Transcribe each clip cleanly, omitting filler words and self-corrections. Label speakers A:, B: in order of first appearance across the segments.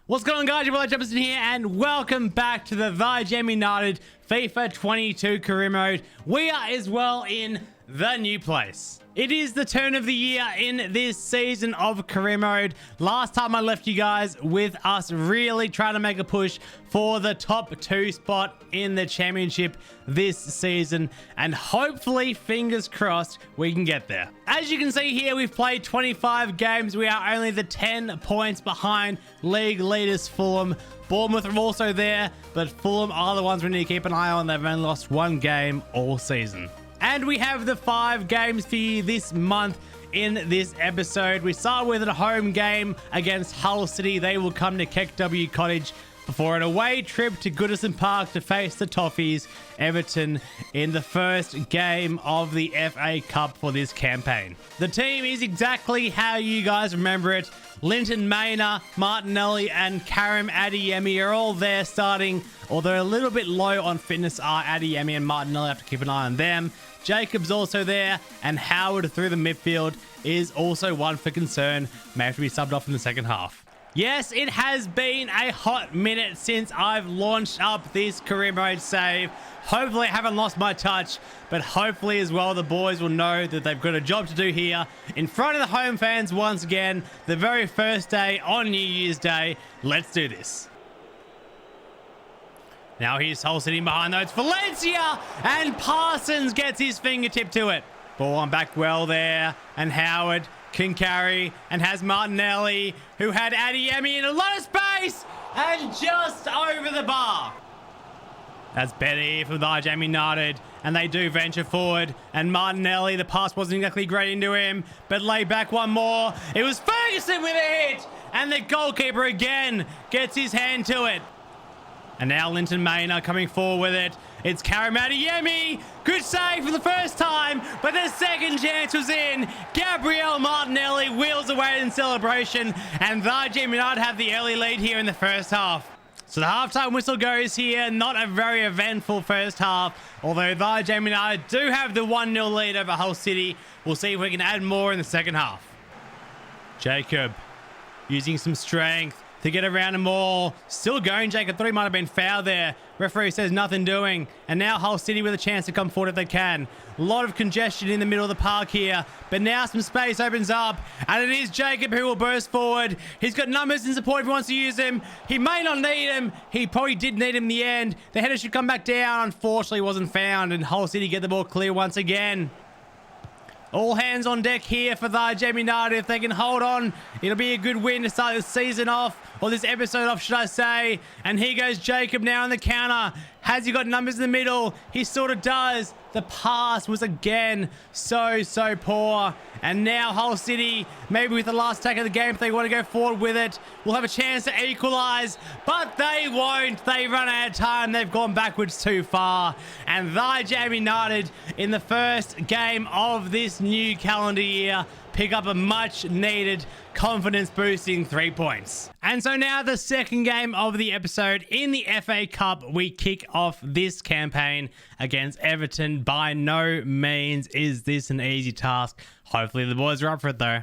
A: What's going on, guys? Your boy Jefferson here, and welcome back to the Thyjam United FIFA 22 career mode. We are as well in the new place. It is the turn of the year in this season of career mode. Last time I left you guys with us really trying to make a push for the top 2 spot in the championship this season, and hopefully, fingers crossed, we can get there. As you can see here, we've played 25 games. We are only the 10 points behind league leaders Fulham. Bournemouth are also there, but Fulham are the ones we need to keep an eye on. They've only lost 1 game all season. And we have the 5 games for you this month in this episode. We start with a home game against Hull City. They will come to KW Cottage before an away trip to Goodison Park to face the Toffees, Everton, in the first game of the FA Cup for this campaign. The team is exactly how you guys remember it. Linton Maynard, Martinelli, and Karim Adeyemi are all there starting, although a little bit low on fitness are Adeyemi and Martinelli. Have to keep an eye on them. Jacob's also there, and Howard through the midfield is also one for concern. May have to be subbed off in the second half. Yes, it has been a hot minute since I've launched up this career mode save. Hopefully I haven't lost my touch, but hopefully as well the boys will know that they've got a job to do here in front of the home fans once again, the very first day on New Year's Day. Let's do this. Now here's Hull sitting behind though. It's Valencia, and Parsons gets his fingertip to it. Ball on back well there, and Howard can carry and has Martinelli, who had Adeyemi in a lot of space and just over the bar. That's better here from the Thyjam United, and they do venture forward, and Martinelli, the pass wasn't exactly great into him, but lay back one more. It was Ferguson with a hit, and the goalkeeper again gets his hand to it. And now Linton Maynard coming forward with it. It's Karim Adeyemi. Good save for the first time, but the second chance was in. Gabriel Martinelli wheels away in celebration, and Thyjam United have the early lead here in the first half. So the halftime whistle goes here. Not a very eventful first half, although Thyjam United do have the 1-0 lead over Hull City. We'll see if we can add more in the second half. Jacob using some strength to get around them all. Still going, Jacob. Thought he might have been fouled there. Referee says nothing doing. And now Hull City with a chance to come forward if they can. A lot of congestion in the middle of the park here. But now some space opens up. And it is Jacob who will burst forward. He's got numbers in support if he wants to use them. He may not need them. He probably did need him in the end. The header should come back down. Unfortunately, wasn't found. And Hull City get the ball clear once again. All hands on deck here for Thyjam United. If they can hold on, it'll be a good win to start this season off, or this episode off, should I say. And here goes Jacob now on the counter. Has he got numbers in the middle? He sort of does. The pass was again so poor. And now Hull City, maybe with the last attack of the game, if they want to go forward with it, will have a chance to equalize, but they won't. They run out of time. They've gone backwards too far. And Thyjam United, in the first game of this new calendar year, pick up a much needed confidence boosting 3 points. And so now the second game of the episode in the FA Cup, we kick off this campaign against Everton. By no means is this an easy task. Hopefully the boys are up for it though.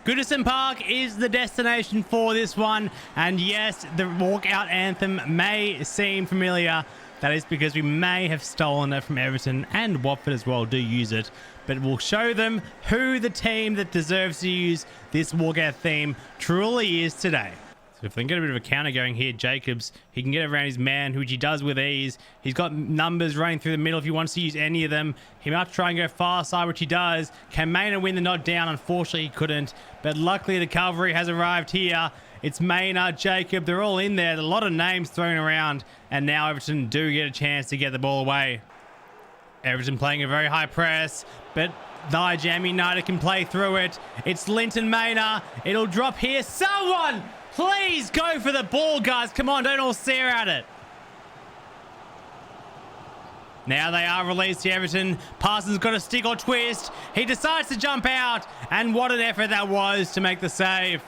A: Goodison Park is the destination for this one, and yes, the walkout anthem may seem familiar. That is because we may have stolen it from Everton, and Watford as well do use it. But we'll show them who the team that deserves to use this walkout theme truly is today. So if they can get a bit of a counter going here, Jacobs, he can get around his man, which he does with ease. He's got numbers running through the middle if he wants to use any of them. He might try and go far side, which he does. Can Maynard win the nod down? Unfortunately, he couldn't. But luckily, the cavalry has arrived here. It's Maynard, Jacob, they're all in there. A lot of names thrown around. And now Everton do get a chance to get the ball away. Everton playing a very high press, but Thyjam United can play through it. It's Linton Maynard. It'll drop here. Someone, please go for the ball, guys. Come on, don't all stare at it. Now they are released to Everton. Parsons got a stick or twist. He decides to jump out. And what an effort that was to make the save.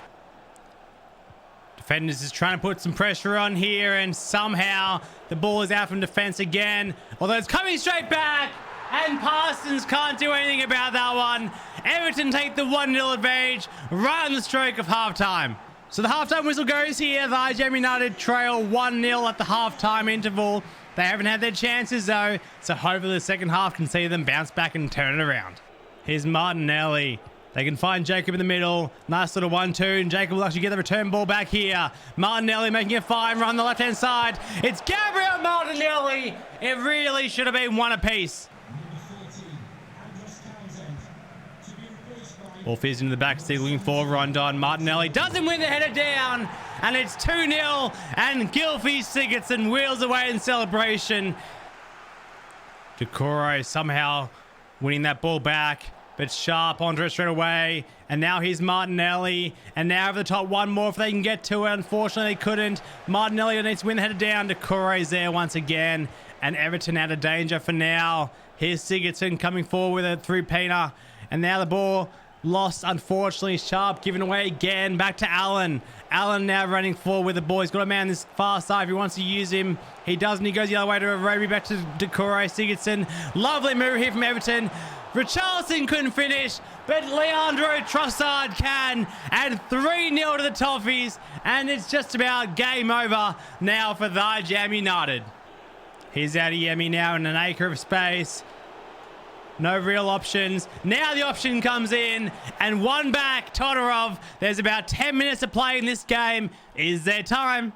A: Defenders is trying to put some pressure on here, and somehow the ball is out from defense again. Although it's coming straight back, and Parsons can't do anything about that one. Everton take the 1-0 advantage right on the stroke of halftime. So the halftime whistle goes here. Thyjam United trail 1-0 at the halftime interval. They haven't had their chances though, so hopefully the second half can see them bounce back and turn it around. Here's Martinelli. They can find Jacob in the middle. Nice little 1-2, and Jacob will actually get the return ball back here. Martinelli making a fine run the left-hand side. It's Gabriel Martinelli. It really should have been one apiece. Ball fizzing into the back, still looking for Rondon. Martinelli doesn't win the header down, and it's 2-0, and Gylfi Sigurdsson wheels away in celebration. Decore somehow winning that ball back, but Sharp onto it straight away, and now here's Martinelli, and now over the top, one more if they can get to it. Unfortunately, they couldn't. Martinelli needs to win the header down. Decore's there once again, and Everton out of danger for now. Here's Sigurdsson coming forward with it through Pena, and now the ball lost, unfortunately. Sharp given away again. Back to Allen. Allen now running forward with the ball. He's got a man this far side if he wants to use him. He doesn't. He goes the other way to Arobi. Back to Decore Sigurdsson. Lovely move here from Everton. Richarlison couldn't finish, but Leandro Trossard can. And 3-0 to the Toffees. And it's just about game over now for Thyjam United. Here's Adeyemi now in an acre of space. No real options. Now the option comes in, and one back, Todorov. There's about 10 minutes to play in this game. Is there time?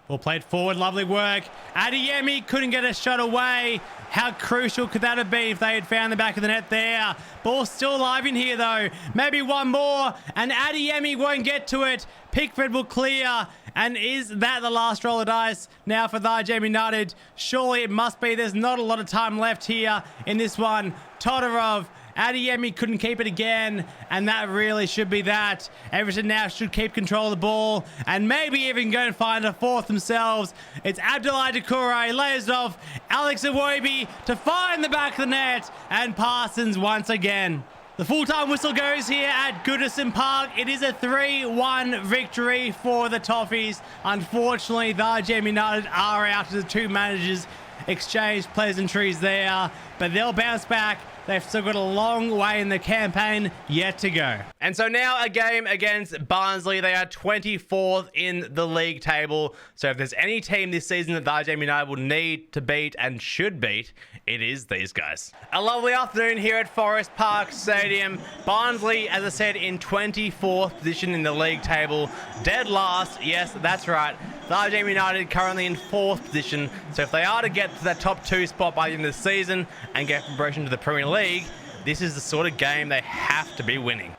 A: Ball played forward, lovely work. Adeyemi couldn't get a shot away. How crucial could that have been if they had found the back of the net there? Ball still alive in here though. Maybe one more, and Adeyemi won't get to it. Pickford will clear. And is that the last roll of dice now for Thyjam United? Surely it must be. There's not a lot of time left here in this one. Todorov, Adeyemi couldn't keep it again, and that really should be that. Everton now should keep control of the ball, and maybe even go and find a fourth themselves. It's Abdoulaye Doucouré, layers off, Alex Iwobi to find the back of the net, and Parsons once again. The full-time whistle goes here at Goodison Park. It is a 3-1 victory for the Toffees. Unfortunately, Thyjam United are out as the two managers exchange pleasantries there, but they'll bounce back. They've still got a long way in the campaign yet to go. And so now a game against Barnsley. They are 24th in the league table. So if there's any team this season that Thyjam United will need to beat and should beat, it is these guys. A lovely afternoon here at Forest Park Stadium. Barnsley, as I said, in 24th position in the league table. Dead last. Yes, that's right. Thyjam United currently in 4th position. So if they are to get to that top 2 spot by the end of the season and get promotion to the Premier League, this is the sort of game they have to be winning.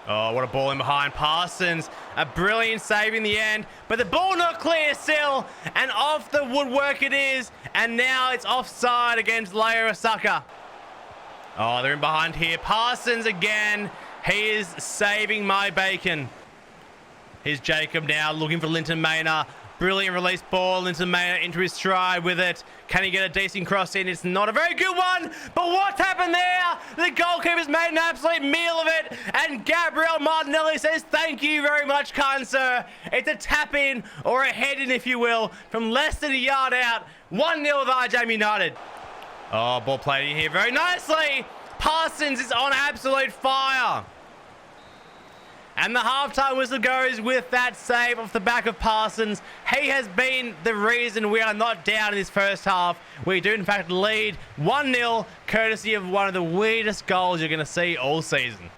A: Oh, what a ball in behind. Parsons, a brilliant save in the end, but the ball not clear still, and off the woodwork it is, and now it's offside against Leo Osaka. Oh, they're in behind here. Parsons again. He is saving my bacon. Here's Jacob now looking for Linton Maynard. Brilliant release ball. Linton Maynard into his stride with it. Can he get a decent cross in? It's not a very good one, but what's happened there? The goalkeeper's made an absolute meal of it, and Gabriel Martinelli says, "Thank you very much, kind sir." It's a tap in, or a head in if you will, from less than a yard out. 1-0 Thyjam United. Oh, ball played in here very nicely. Parsons is on absolute fire. And the halftime whistle goes with that save off the back of Parsons. He has been the reason we are not down in this first half. We do, in fact, lead 1-0, courtesy of one of the weirdest goals you're going to see all season.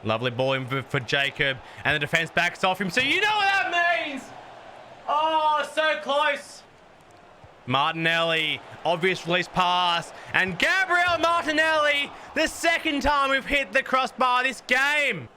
A: Lovely ball in for Jacob, and the defense backs off him. So you know what that means! Oh, so close. Martinelli, obvious release pass, and Gabriel Martinelli, the second time we've hit the crossbar this game.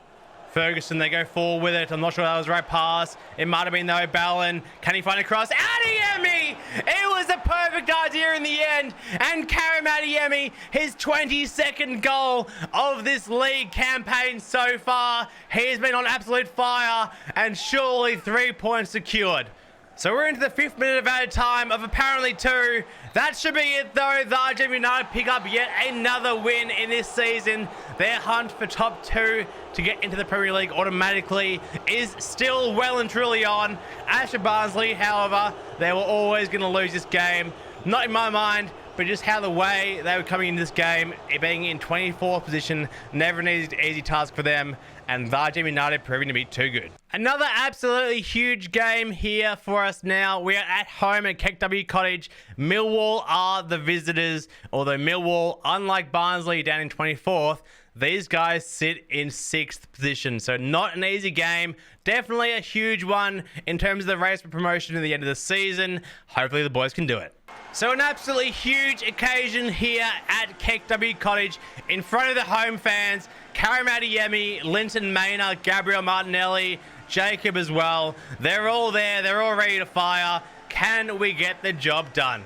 A: Ferguson, they go forward with it. I'm not sure that was the right pass. It might have been though. Ballon, can he find a cross? Adeyemi! It was a perfect idea in the end. And Karim Adeyemi, his 22nd goal of this league campaign so far. He has been on absolute fire, and surely 3 points secured. So we're into the 5th minute of added time of apparently 2. That should be it though. Thyjam United pick up yet another win in this season. Their hunt for top 2 to get into the Premier League automatically is still well and truly on. As for Barnsley, however, they were always going to lose this game. Not in my mind, but just how the way they were coming into this game, it being in 24th position, never an easy task for them. and Thyjam United proving to be too good. Another absolutely huge game here for us now. We are at home at KW Cottage. Millwall are the visitors, although Millwall, unlike Barnsley down in 24th, these guys sit in 6th position. So not an easy game. Definitely a huge one in terms of the race for promotion at the end of the season. Hopefully the boys can do it. So an absolutely huge occasion here at KW Cottage in front of the home fans. Karim Adeyemi, Linton Maynard, Gabriel Martinelli, Jacob as well. They're all there. They're all ready to fire. Can we get the job done?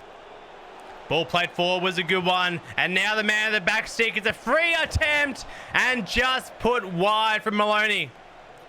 A: Ball played forward was a good one. And now the man of the back stick. It's a free attempt and just put wide from Maloney.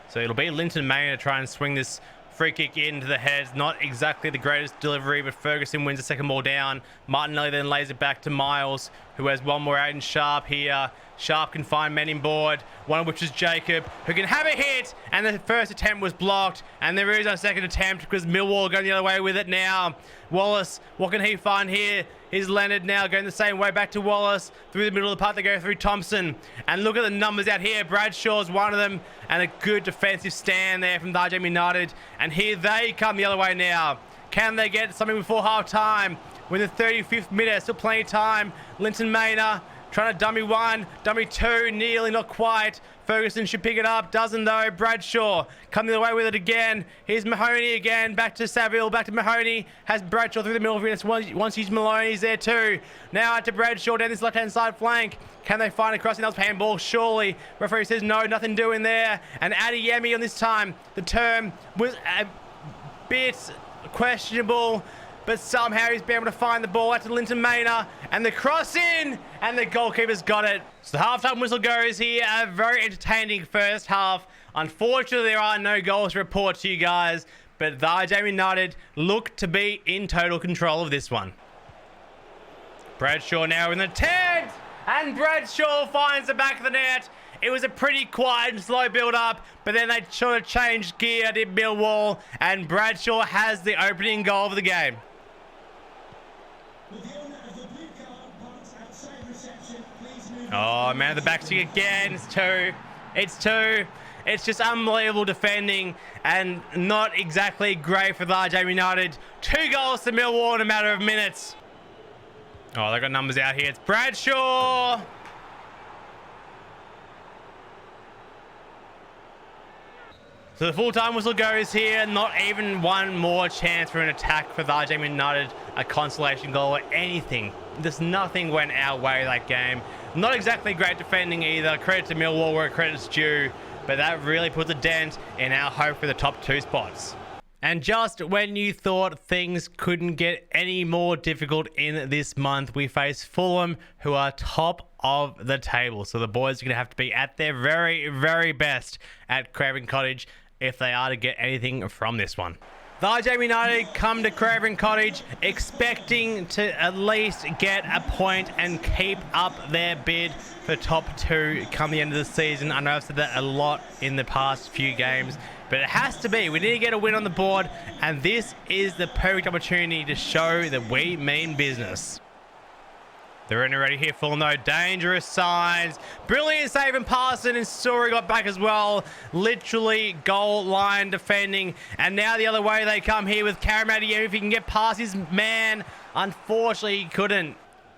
A: So it'll be Linton Maynard to try and swing this free kick into the heads. Not exactly the greatest delivery, but Ferguson wins the second ball down. Martinelli then lays it back to Miles, who has one more out in Sharp here. Sharp can find men in board, one of which is Jacob, who can have a hit, and the first attempt was blocked, and there is a second attempt because Millwall going the other way with it now. Wallace, what can he find here? Here's Leonard now going the same way back to Wallace. Through the middle of the park, they go through Thompson. And look at the numbers out here. Bradshaw's one of them, and a good defensive stand there from Thyjam United. And here they come the other way now. Can they get something before half-time? We're in the 35th minute, still plenty of time. Linton Maynard trying to dummy one, dummy two, nearly, not quite. Ferguson should pick it up, doesn't though. Bradshaw coming away with it again. Here's Mahoney again, back to Saville, back to Mahoney. Has Bradshaw through the middle of it. Once he's Maloney's there too. Now out to Bradshaw down this left-hand side flank. Can they find a crossing? That was handball, surely. Referee says no, nothing doing there. And Adeyemi on this time. The term was a bit questionable, but somehow he's been able to find the ball out to Linton Maynard, and the cross in, and the goalkeeper's got it. So the halftime whistle goes here. A very entertaining first half. Unfortunately, there are no goals to report to you guys, but Thyjam United look to be in total control of this one. Bradshaw now in the tent, and Bradshaw finds the back of the net. It was a pretty quiet and slow build-up, but then they sort of changed gear, did Millwall, and Bradshaw has the opening goal of the game. Oh, man, the back stick again. It's two. It's two. It's just unbelievable defending and not exactly great for Thyjam United. 2 goals to Millwall in a matter of minutes. Oh, they got numbers out here. It's Bradshaw. So the full-time whistle goes here. Not even one more chance for an attack for Thyjam United. A consolation goal or anything. There's nothing went our way that game. Not exactly great defending either. Credit to Millwall where credit's due. But that really puts a dent in our hope for the top 2 spots. And just when you thought things couldn't get any more difficult in this month, we face Fulham, who are top of the table. So the boys are going to have to be at their very, very best at Craven Cottage if they are to get anything from this one. Thyjam United come to Craven Cottage expecting to at least get a point and keep up their bid for top 2 come the end of the season. I know I've said that a lot in the past few games, but it has to be. We need to get a win on the board, and this is the perfect opportunity to show that we mean business. They're in already here, Fulham though. Dangerous signs. Brilliant save and Parson, and Story got back as well. Literally goal line defending. And now the other way they come here with Karim Adeyemi. If he can get past his man. Unfortunately, he couldn't.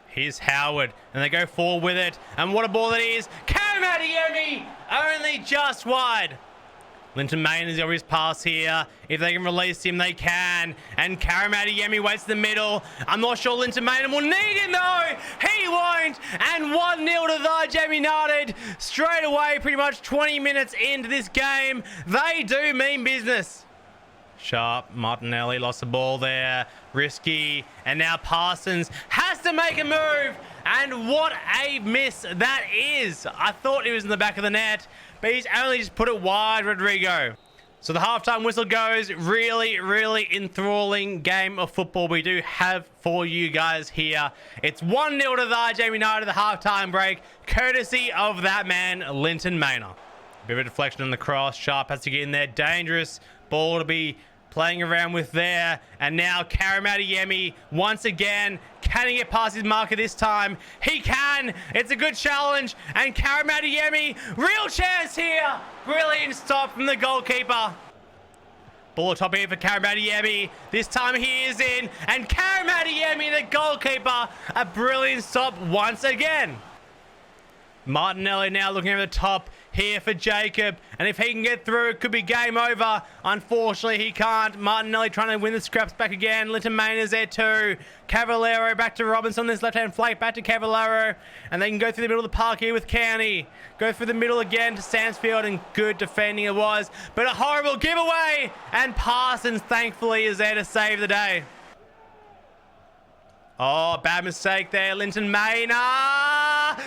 A: Here's Howard, and they go forward with it. And what a ball it is. Karim Adeyemi, only just wide. Linton Maynard is the obvious pass here. If they can release him, they can. And Karim Adeyemi waits in the middle. I'm not sure Linton Maynard will need him, though. He won't. And 1-0 to Thyjam United. Straight away, pretty much 20 minutes into this game. They do mean business. Sharp, Martinelli lost the ball there. Risky. And now Parsons has to make a move. And what a miss that is. I thought he was in the back of the net, but he's only just put it wide, Rodrigo. So the halftime whistle goes. Really, really enthralling game of football we do have for you guys here. It's 1-0 to Thyjam United at the halftime break, courtesy of that man, Linton Maynard. Bit of a deflection on the cross. Sharp has to get in there. Dangerous ball to be playing around with there. And now Karamadiyemi once again. Can he get past his marker this time? He can. It's a good challenge. And Karamadiyemi, real chance here. Brilliant stop from the goalkeeper. Ball top here for Karamadiyemi. This time he is in. And Karamadiyemi, the goalkeeper, a brilliant stop once again. Martinelli now looking over the top here for Jacob. And if he can get through, it could be game over. Unfortunately, he can't. Martinelli trying to win the scraps back again. Linton Maynard's there too. Cavallero back to Robinson on this left-hand flank. Back to Cavallero. And they can go through the middle of the park here with County. Go through the middle again to Stansfield. And good defending it was. But a horrible giveaway. And Parsons, thankfully, is there to save the day. Oh, bad mistake there. Linton Maynard.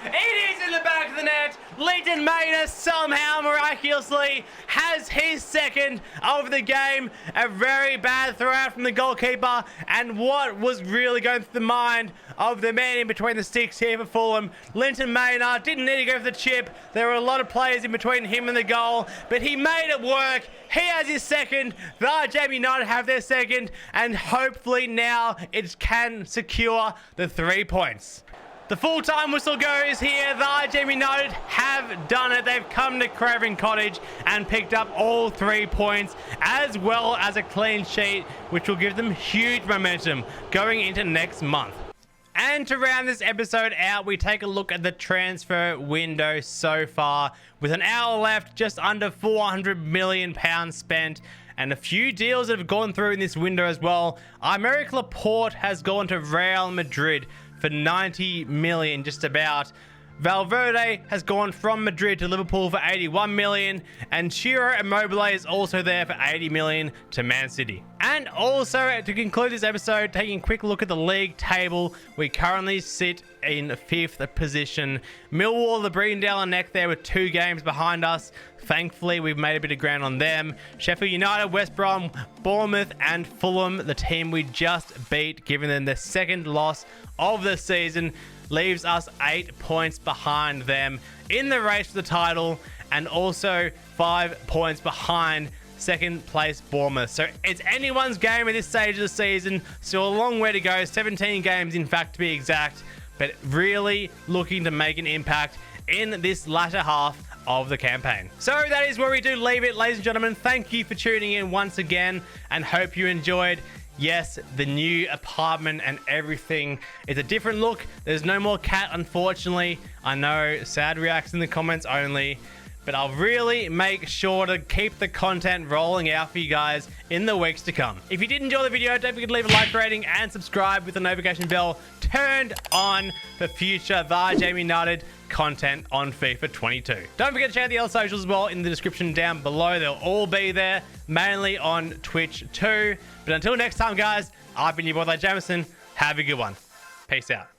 A: It is in the back of the net. Linton Maynard somehow miraculously has his second of the game. A very bad throw-out from the goalkeeper. And what was really going through the mind of the man in between the sticks here for Fulham? Linton Maynard didn't need to go for the chip. There were a lot of players in between him and the goal, but he made it work. He has his second. Thyjam United have their second, and hopefully now it can secure the 3 points. The full-time whistle goes here. Thyjam United have done it. They've come to Craven Cottage and picked up all 3 points, as well as a clean sheet, which will give them huge momentum going into next month. And to round this episode out, we take a look at the transfer window so far. With an hour left, just under £400 million spent, and a few deals that have gone through in this window as well. Aymeric Laporte has gone to Real Madrid for 90 million, just about. Valverde has gone from Madrid to Liverpool for 81 million, and Ciro Immobile is also there for 80 million to Man City. And also, to conclude this episode, taking a quick look at the league table, we currently sit in 5th position. Millwall, the breeding down our neck there with 2 games behind us. Thankfully, we've made a bit of ground on them. Sheffield United, West Brom, Bournemouth, and Fulham, the team we just beat, giving them their second loss of the season, leaves us 8 points behind them in the race for the title, and also 5 points behind second place Bournemouth. So it's anyone's game at this stage of the season. Still a long way to go, 17 games in fact to be exact, but really looking to make an impact in this latter half of the campaign. So that is where we do leave it, ladies and gentlemen. Thank you for tuning in once again, and hope you enjoyed. Yes, the new apartment and everything is a different look. There's no more cat, unfortunately. I know, sad reacts in the comments only, but I'll really make sure to keep the content rolling out for you guys in the weeks to come. If you did enjoy the video, don't forget to leave a like rating and subscribe with the notification bell turned on for future Thyjam United content on FIFA 22. Don't forget to check out the other socials as well in the description down below. They'll all be there, mainly on Twitch too. But until next time, guys, I've been your boy, Jamison. Have a good one. Peace out.